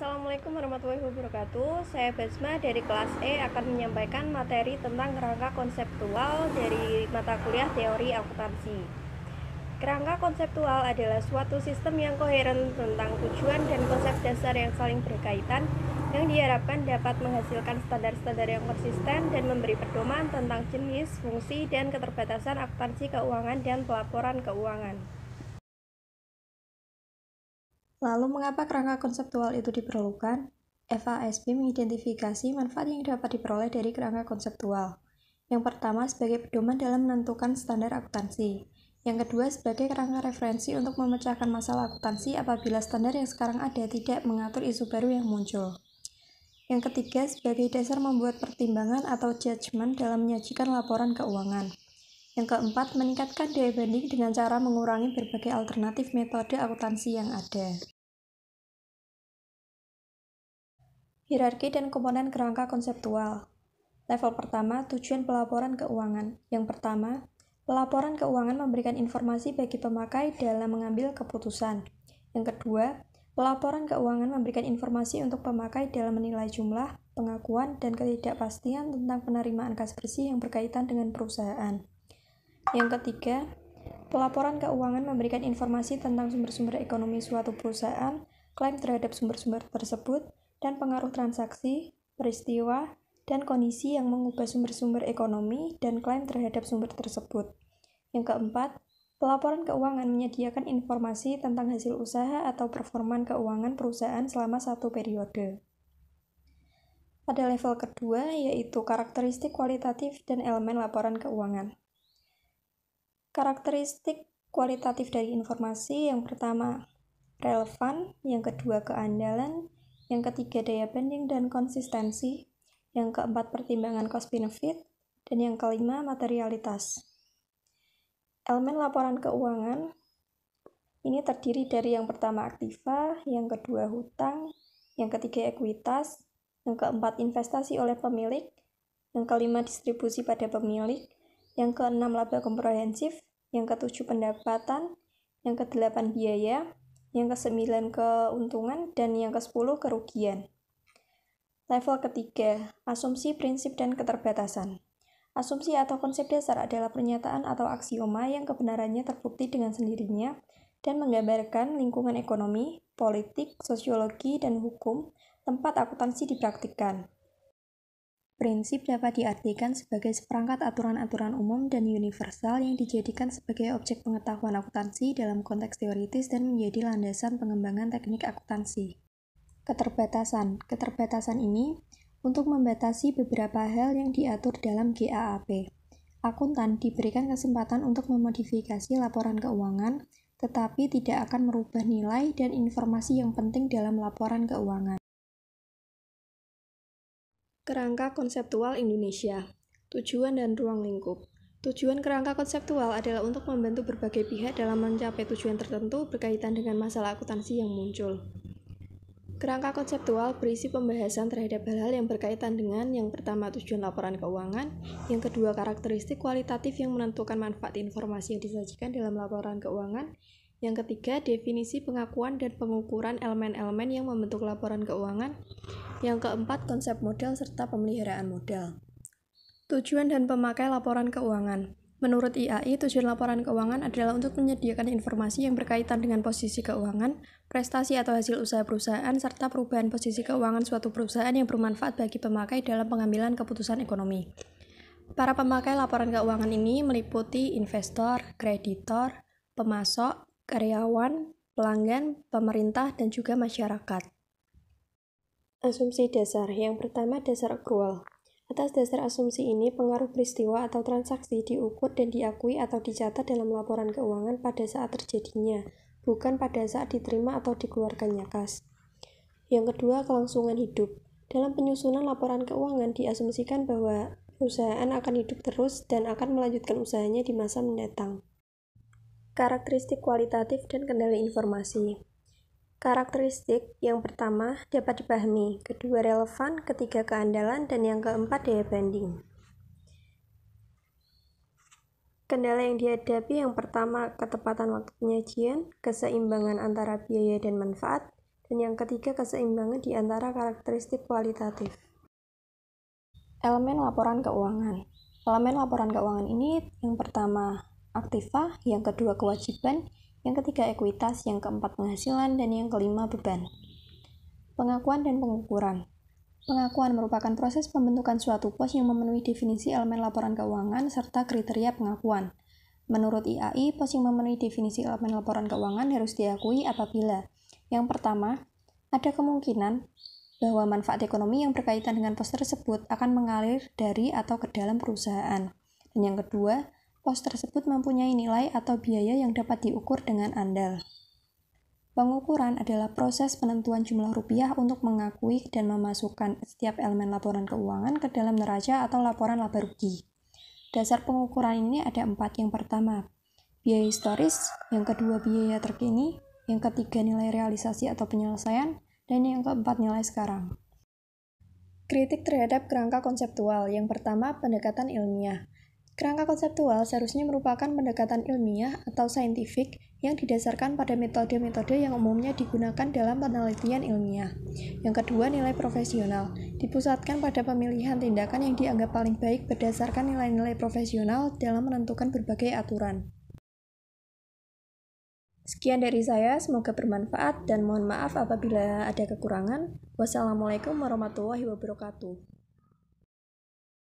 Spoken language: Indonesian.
Assalamualaikum warahmatullahi wabarakatuh. Saya Basma dari kelas E akan menyampaikan materi tentang kerangka konseptual dari mata kuliah teori akuntansi. Kerangka konseptual adalah suatu sistem yang koheren tentang tujuan dan konsep dasar yang saling berkaitan yang diharapkan dapat menghasilkan standar-standar yang konsisten dan memberi pedoman tentang jenis, fungsi, dan keterbatasan akuntansi keuangan dan pelaporan keuangan. Lalu, mengapa kerangka konseptual itu diperlukan? FASB mengidentifikasi manfaat yang dapat diperoleh dari kerangka konseptual. Yang pertama, sebagai pedoman dalam menentukan standar akuntansi. Yang kedua, sebagai kerangka referensi untuk memecahkan masalah akuntansi apabila standar yang sekarang ada tidak mengatur isu baru yang muncul. Yang ketiga, sebagai dasar membuat pertimbangan atau judgement dalam menyajikan laporan keuangan. Yang keempat, meningkatkan daya banding dengan cara mengurangi berbagai alternatif metode akuntansi yang ada. Hierarki dan komponen kerangka konseptual. Level pertama, tujuan pelaporan keuangan. Yang pertama, pelaporan keuangan memberikan informasi bagi pemakai dalam mengambil keputusan. Yang kedua, pelaporan keuangan memberikan informasi untuk pemakai dalam menilai jumlah, pengakuan, dan ketidakpastian tentang penerimaan kas bersih yang berkaitan dengan perusahaan. Yang ketiga, pelaporan keuangan memberikan informasi tentang sumber-sumber ekonomi suatu perusahaan, klaim terhadap sumber-sumber tersebut, dan pengaruh transaksi, peristiwa, dan kondisi yang mengubah sumber-sumber ekonomi dan klaim terhadap sumber tersebut. Yang keempat, pelaporan keuangan menyediakan informasi tentang hasil usaha atau performa keuangan perusahaan selama satu periode. Pada level kedua, yaitu karakteristik kualitatif dan elemen laporan keuangan. Karakteristik kualitatif dari informasi yang pertama, relevan, yang kedua, keandalan, yang ketiga, daya banding dan konsistensi, yang keempat, pertimbangan cost-benefit, dan yang kelima, materialitas. Elemen laporan keuangan ini terdiri dari yang pertama, aktiva, yang kedua, hutang, yang ketiga, ekuitas, yang keempat, investasi oleh pemilik, yang kelima, distribusi pada pemilik, yang keenam, laba komprehensif, yang ketujuh, pendapatan, yang kedelapan, biaya, yang ke-9 keuntungan, dan yang ke-10 kerugian. Level ketiga, asumsi, prinsip, dan keterbatasan. Asumsi atau konsep dasar adalah pernyataan atau aksioma yang kebenarannya terbukti dengan sendirinya dan menggambarkan lingkungan ekonomi, politik, sosiologi, dan hukum tempat akuntansi dipraktikkan. Prinsip dapat diartikan sebagai seperangkat aturan-aturan umum dan universal yang dijadikan sebagai objek pengetahuan akuntansi dalam konteks teoritis dan menjadi landasan pengembangan teknik akuntansi. Keterbatasan. Keterbatasan ini untuk membatasi beberapa hal yang diatur dalam GAAP. Akuntan diberikan kesempatan untuk memodifikasi laporan keuangan, tetapi tidak akan merubah nilai dan informasi yang penting dalam laporan keuangan. Kerangka konseptual Indonesia. Tujuan dan ruang lingkup. Tujuan kerangka konseptual adalah untuk membantu berbagai pihak dalam mencapai tujuan tertentu berkaitan dengan masalah akuntansi yang muncul. Kerangka konseptual berisi pembahasan terhadap hal-hal yang berkaitan dengan yang pertama, tujuan laporan keuangan, yang kedua, karakteristik kualitatif yang menentukan manfaat informasi yang disajikan dalam laporan keuangan, yang ketiga, definisi, pengakuan, dan pengukuran elemen-elemen yang membentuk laporan keuangan, yang keempat, konsep modal serta pemeliharaan modal. Tujuan dan pemakai laporan keuangan. Menurut IAI, tujuan laporan keuangan adalah untuk menyediakan informasi yang berkaitan dengan posisi keuangan, prestasi atau hasil usaha perusahaan, serta perubahan posisi keuangan suatu perusahaan yang bermanfaat bagi pemakai dalam pengambilan keputusan ekonomi. Para pemakai laporan keuangan ini meliputi investor, kreditor, pemasok, karyawan, pelanggan, pemerintah, dan juga masyarakat. Asumsi dasar. Yang pertama, dasar accrual. Atas dasar asumsi ini, pengaruh peristiwa atau transaksi diukur dan diakui atau dicatat dalam laporan keuangan pada saat terjadinya, bukan pada saat diterima atau dikeluarkannya kas. Yang kedua, kelangsungan hidup. Dalam penyusunan laporan keuangan diasumsikan bahwa perusahaan akan hidup terus dan akan melanjutkan usahanya di masa mendatang. Karakteristik kualitatif dan kendali informasi. Karakteristik yang pertama dapat dipahami, kedua relevan, ketiga keandalan, dan yang keempat daya banding. Kendala yang dihadapi yang pertama ketepatan waktu penyajian, keseimbangan antara biaya dan manfaat, Dan yang ketiga, keseimbangan di antara karakteristik kualitatif. Elemen laporan keuangan. Elemen laporan keuangan ini yang pertama aktiva, yang kedua kewajiban, yang ketiga ekuitas, yang keempat penghasilan, dan yang kelima beban. Pengakuan dan pengukuran. Pengakuan merupakan proses pembentukan suatu pos yang memenuhi definisi elemen laporan keuangan serta kriteria pengakuan. Menurut IAI, pos yang memenuhi definisi elemen laporan keuangan harus diakui apabila yang pertama, ada kemungkinan bahwa manfaat ekonomi yang berkaitan dengan pos tersebut akan mengalir dari atau ke dalam perusahaan. Dan yang kedua, pos tersebut mempunyai nilai atau biaya yang dapat diukur dengan andal. Pengukuran adalah proses penentuan jumlah rupiah untuk mengakui dan memasukkan setiap elemen laporan keuangan ke dalam neraca atau laporan laba rugi. Dasar pengukuran ini ada 4. Yang pertama, biaya historis, yang kedua biaya terkini, yang ketiga nilai realisasi atau penyelesaian, dan yang keempat nilai sekarang. Kritik terhadap kerangka konseptual. Yang pertama, pendekatan ilmiah. Kerangka konseptual seharusnya merupakan pendekatan ilmiah atau saintifik yang didasarkan pada metode-metode yang umumnya digunakan dalam penelitian ilmiah. Yang kedua, nilai profesional. Dipusatkan pada pemilihan tindakan yang dianggap paling baik berdasarkan nilai-nilai profesional dalam menentukan berbagai aturan. Sekian dari saya, semoga bermanfaat dan mohon maaf apabila ada kekurangan. Wassalamualaikum warahmatullahi wabarakatuh.